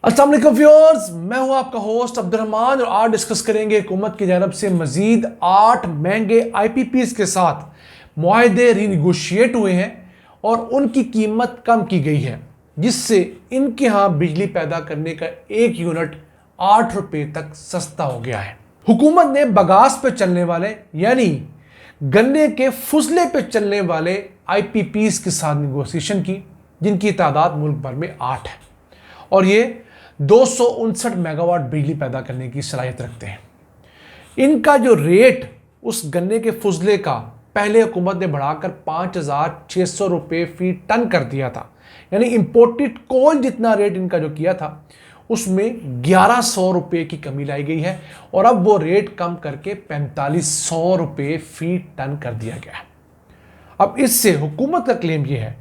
अस्सलाम वालेकुम व्यूअर्स, मैं हूं आपका होस्ट अब्दुर्रहमान और आज डिस्कस करेंगे हुकूमत की जानब से मजीद 8 महंगे IPPs के साथ मुआहदे रीनिगोशिएट हुए हैं और उनकी कीमत कम की गई है, जिससे इनके यहाँ बिजली पैदा करने का एक यूनिट 8 रुपये तक सस्ता हो गया है। हुकूमत ने बगास पे चलने वाले यानी गन्ने के फुजले पे चलने वाले IPPs के साथ निगोशिएशन की, जिनकी तादाद मुल्क भर में 8 है और ये 259 मेगावाट बिजली पैदा करने की सलाहियत रखते हैं। इनका जो रेट उस गन्ने के फुजले का पहले हुकूमत ने बढ़ाकर 5,600 रुपये फी टन कर दिया था, यानी इंपोर्टेड कोल जितना रेट इनका जो किया था उसमें 1100 रुपये की कमी लाई गई है और अब वो रेट कम करके 4500 रुपये फी टन कर दिया गया है। अब इससे हुकूमत का क्लेम ये है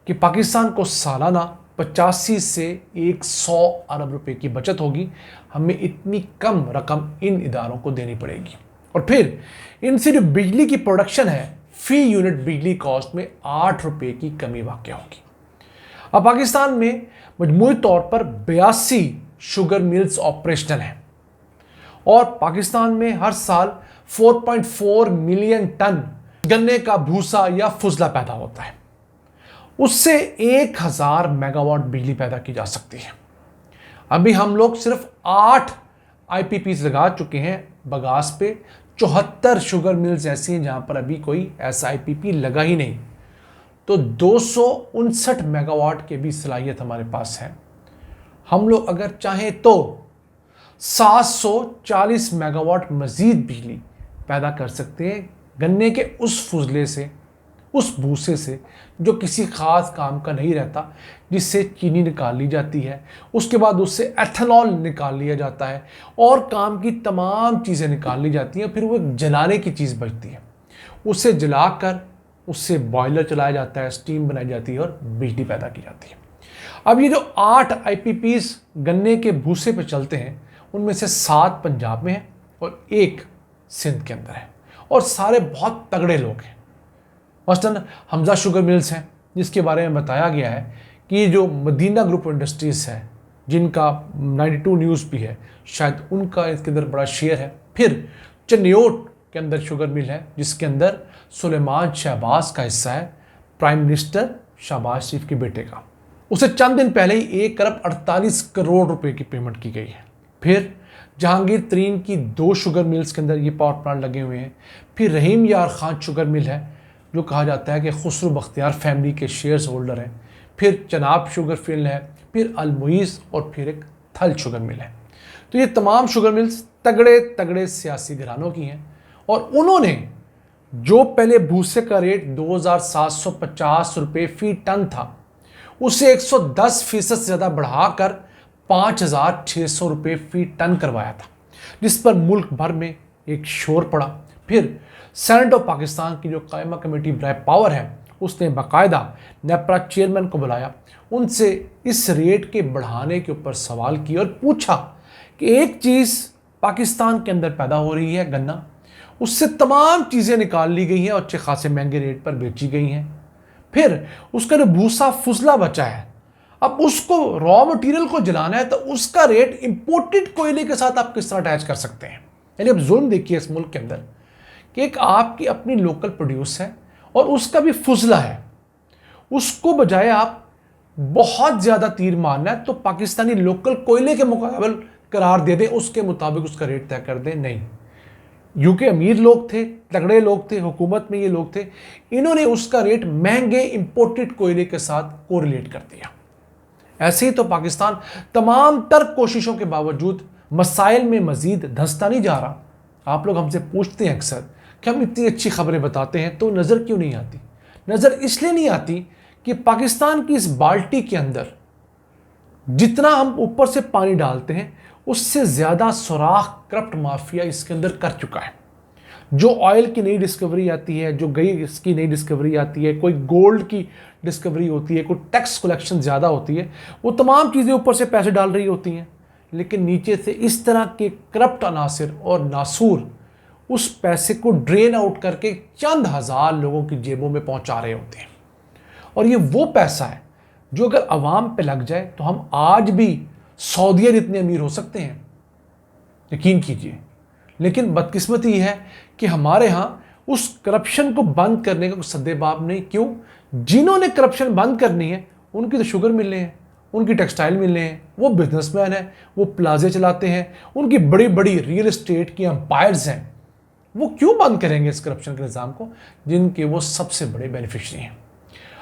कि पाकिस्तान को सालाना 85 से 100 अरब रुपए की बचत होगी। हमें इतनी कम रकम इन इदारों को देनी पड़ेगी और फिर इनसे जो बिजली की प्रोडक्शन है फी यूनिट बिजली कॉस्ट में 8 रुपए की कमी वाक़या होगी। अब पाकिस्तान में मजमूई तौर पर 82 शुगर मिल्स ऑपरेशनल हैं और पाकिस्तान में हर साल 4.4 मिलियन टन गन्ने का भूसा या फुजला पैदा होता है। उससे 1000 मेगावाट बिजली पैदा की जा सकती है। अभी हम लोग सिर्फ 8 IPPs लगा चुके हैं बगास पे। 74 शुगर मिल्स ऐसी हैं जहां पर अभी कोई ऐसा IPP लगा ही नहीं, तो 259 मेगावाट के भी सलाहियत हमारे पास है। हम लोग अगर चाहें तो 740 मेगावाट मजीद बिजली पैदा कर सकते हैं गन्ने के उस फुजले से, उस भूसे से जो किसी ख़ास काम का नहीं रहता, जिससे चीनी निकाल ली जाती है, उसके बाद उससे एथेनॉल निकाल लिया जाता है और काम की तमाम चीज़ें निकाल ली जाती हैं। फिर वो एक जलाने की चीज़ बचती है, उसे जलाकर उससे बॉयलर चलाया जाता है, स्टीम बनाई जाती है और बिजली पैदा की जाती है। अब ये जो 8 IPPs गन्ने के भूसे पर चलते हैं उनमें से 7 पंजाब में है और 1 सिंध के अंदर है और सारे बहुत तगड़े लोग हैं। मसलन हमजा शुगर मिल्स हैं, जिसके बारे में बताया गया है कि ये जो मदीना ग्रुप इंडस्ट्रीज़ है, जिनका 92 न्यूज़ भी है, शायद उनका इसके अंदर बड़ा शेयर है। फिर चन्योट के अंदर शुगर मिल है जिसके अंदर सुलेमान शहबाज का हिस्सा है, प्राइम मिनिस्टर शहबाज शरीफ के बेटे का। उसे चंद दिन पहले ही 1 अरब 48 करोड़ रुपए की पेमेंट की गई है। फिर जहांगीर तरीन की 2 शुगर मिल्स के अंदर ये पावर प्लांट लगे हुए हैं। फिर रहीम यार खान शुगर मिल है जो कहा जाता है कि खुसरो बख्तियार फैमिली के शेयर्स होल्डर हैं। फिर चनाब शुगर मिल है, फिर अलमुइज़ और फिर एक थल शुगर मिल है। तो ये तमाम शुगर मिल्स तगड़े तगड़े सियासी घरानों की हैं और उन्होंने जो पहले भूसे का रेट 2750 रुपये फी टन था उसे 110% से ज़्यादा बढ़ाकर 5600 रुपये फी टन करवाया था, जिस पर मुल्क भर में एक शोर पड़ा। फिर सेनेट ऑफ पाकिस्तान की जो कायमा कमेटी बराए पावर है उसने बाकायदा नेपरा चेयरमैन को बुलाया, उनसे इस रेट के बढ़ाने के ऊपर सवाल किए और पूछा कि एक चीज़ पाकिस्तान के अंदर पैदा हो रही है गन्ना, उससे तमाम चीज़ें निकाल ली गई हैं और अच्छे खासे महंगे रेट पर बेची गई हैं। फिर उसका जो भूसा फुजला बचा है, अब उसको रॉ मटेरियल को जलाना है तो उसका रेट इंपोर्टेड कोयले के साथ आप किस तरह अटैच कर सकते हैं। यानी अब जुल्म देखिए इस मुल्क के अंदर कि एक आपकी अपनी लोकल प्रोड्यूस है और उसका भी फुजला है, उसको बजाय आप बहुत ज़्यादा तीर मारना है तो पाकिस्तानी लोकल कोयले के मुकाबले करार दे दें, उसके मुताबिक उसका रेट तय कर दें। नहीं, यूके अमीर लोग थे, तगड़े लोग थे, हुकूमत में ये लोग थे, इन्होंने उसका रेट महंगे इंपोर्टेड कोयले के साथ कोरिलेट कर दिया। ऐसे ही तो पाकिस्तान तमाम तर कोशिशों के बावजूद मसाइल में मजीद धंसता नहीं जा रहा। आप लोग हमसे पूछते हैं अक्सर कि हम इतनी अच्छी खबरें बताते हैं तो नज़र क्यों नहीं आती। नज़र इसलिए नहीं आती कि पाकिस्तान की इस बाल्टी के अंदर जितना हम ऊपर से पानी डालते हैं उससे ज़्यादा सुराख करप्ट माफिया इसके अंदर कर चुका है। जो ऑयल की नई डिस्कवरी आती है, जो गैस की नई डिस्कवरी आती है, कोई गोल्ड की डिस्कवरी होती है, कोई टैक्स कलेक्शन ज़्यादा होती है, वो तमाम चीज़ें ऊपर से पैसे डाल रही होती हैं, लेकिन नीचे से इस तरह के करप्ट अनासिर और नासूर उस पैसे को ड्रेन आउट करके चंद हज़ार लोगों की जेबों में पहुंचा रहे होते हैं। और ये वो पैसा है जो अगर आवाम पे लग जाए तो हम आज भी सऊदिया जितने अमीर हो सकते हैं, यकीन कीजिए। लेकिन बदकिस्मती है कि हमारे यहाँ उस करप्शन को बंद करने का कुछ सद्देबाब नहीं। क्यों? जिन्होंने करप्शन बंद करनी है उनकी तो शुगर मिल रहे हैं, उनकी टेक्सटाइल मिल रहे हैं, वो बिजनेसमैन हैं, वो प्लाजे चलाते हैं, उनकी बड़ी बड़ी रियल एस्टेट की एम्पायर्स हैं। वो क्यों बंद करेंगे इस करप्शन के निज़ाम को, जिनके वो सबसे बड़े बेनिफिशरी हैं।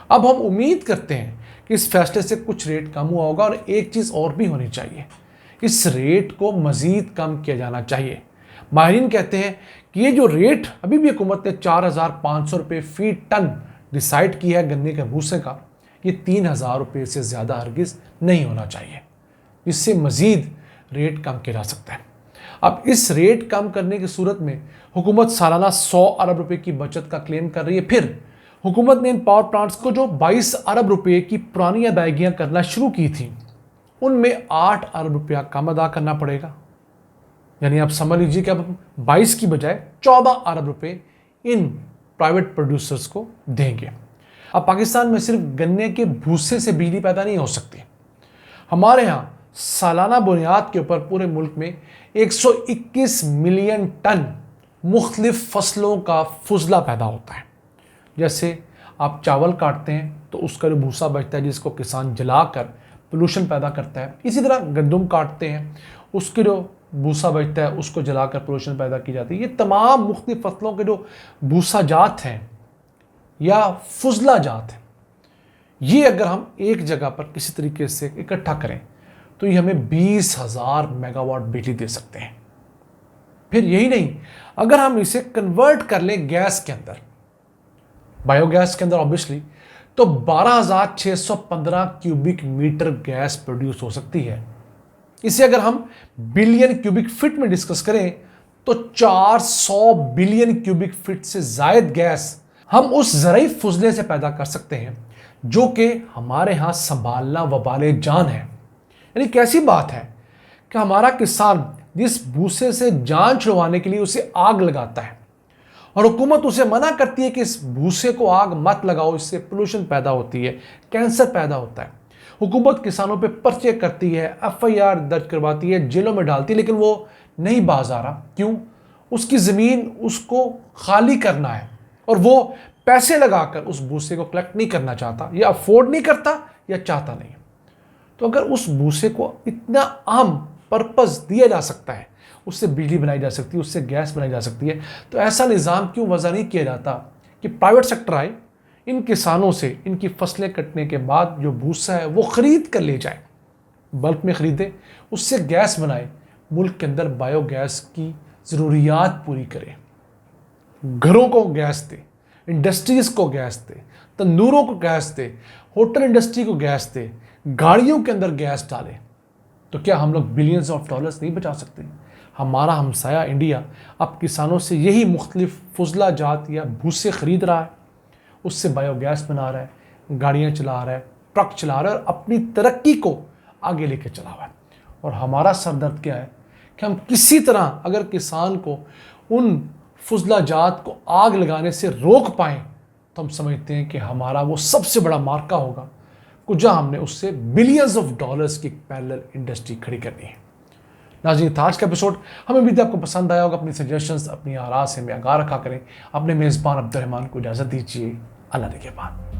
अब हम उम्मीद करते हैं कि इस फैसले से कुछ रेट कम हुआ होगा, और एक चीज़ और भी होनी चाहिए, इस रेट को मज़ीद कम किया जाना चाहिए। माहिरीन कहते हैं कि ये जो रेट अभी भी हुकूमत ने 4,500 रुपये फी टन डिसाइड किया है गन्ने के भूसे का, ये 3,000 रुपये से ज़्यादा हरगिज़ नहीं होना चाहिए। इससे मज़ीद रेट कम किया जा सकता है। अब इस रेट कम करने की सूरत में हुकूमत सालाना 100 अरब रुपए की बचत का क्लेम कर रही है। फिर हुकूमत ने इन पावर प्लांट्स को जो 22 अरब रुपए की पुरानी अदायगियाँ करना शुरू की थी, उनमें 8 अरब रुपया कम अदा करना पड़ेगा। यानी आप समझ लीजिए कि अब 22 की बजाय 14 अरब रुपए इन प्राइवेट प्रोड्यूसर्स को देंगे। अब पाकिस्तान में सिर्फ गन्ने के भूसे से बिजली पैदा नहीं हो सकती। हमारे यहाँ सालाना बुनियाद के ऊपर पूरे मुल्क में 121 मिलियन टन मुख्तलिफ फसलों का फुजला पैदा होता है। जैसे आप चावल काटते हैं तो उसका जो भूसा बचता है जिसको किसान जलाकर पोल्यूशन पैदा करता है, इसी तरह गंदम काटते हैं उसके जो भूसा बचता है उसको जलाकर पोल्यूशन पैदा की जाती है। ये तमाम मुख्तलिफ फसलों के जो भूसा जात हैं या फुजला जात हैं, ये अगर हम एक जगह पर किसी तरीके से इकट्ठा करें तो ये हमें 20,000 मेगावाट बिजली दे सकते हैं। फिर यही नहीं, अगर हम इसे कन्वर्ट कर लें गैस के अंदर, बायोगैस के अंदर ऑब्वियसली, तो 12,615 क्यूबिक मीटर गैस प्रोड्यूस हो सकती है। इसे अगर हम बिलियन क्यूबिक फीट में डिस्कस करें तो 400 बिलियन क्यूबिक फीट से जायद गैस हम उस ज़रूरी फुजले से पैदा कर सकते हैं जो कि हमारे यहाँ संभालना वबाले जान है। यानी कैसी बात है कि हमारा किसान जिस भूसे से जान छुड़वाने के लिए उसे आग लगाता है और हुकूमत उसे मना करती है कि इस भूसे को आग मत लगाओ, इससे पोल्यूशन पैदा होती है, कैंसर पैदा होता है। हुकूमत किसानों पे पर्चे करती है, FIR दर्ज करवाती है, जेलों में डालती है, लेकिन वो नहीं बाज आ रहा। क्यों? उसकी ज़मीन उसको खाली करना है और वो पैसे लगाकर उस भूसे को कलेक्ट नहीं करना चाहता, या अफोर्ड नहीं करता या चाहता नहीं। तो अगर उस भूसे को इतना अहम पर्पस दिया जा सकता है, उससे बिजली बनाई जा सकती है, उससे गैस बनाई जा सकती है, तो ऐसा निज़ाम क्यों वज़ा नहीं किया जाता कि प्राइवेट सेक्टर आए, इन किसानों से इनकी फसलें कटने के बाद जो भूसा है वो ख़रीद कर ले जाए, बल्क में ख़रीदे, उससे गैस बनाए, मुल्क के अंदर बायोगैस की ज़रूरियात पूरी करे, घरों को गैस दे, इंडस्ट्रीज़ को गैस दे, तंदूरों को गैस दे, होटल इंडस्ट्री को गैस दे, गाड़ियों के अंदर गैस डाले। तो क्या हम लोग बिलियंस ऑफ डॉलर्स नहीं बचा सकते? हमारा हमसाया इंडिया अब किसानों से यही मुख्तलिफ फुजला जात या भूसे ख़रीद रहा है, उससे बायोगैस बना रहा है, गाड़ियाँ चला रहा है, ट्रक चला रहा है और अपनी तरक्की को आगे लेके चला हुआ है। और हमारा सरदर्द क्या है कि हम किसी तरह अगर किसान को उन फुजला जात को आग लगाने से रोक पाएँ तो हम समझते हैं कि हमारा वो सबसे बड़ा मार्का होगा जहाँ हमने उससे बिलियंस ऑफ डॉलर्स की पैरेलल इंडस्ट्री खड़ी करनी है। नाज़रीन, आज का एपिसोड हमें उम्मीद है आपको पसंद आया होगा। अपनी सजेशंस, अपनी आरा से हमें आगाह रखा करें। अपने मेज़बान अब्दुर्रहमान को इजाज़त दीजिए। अल्लाह के बाद।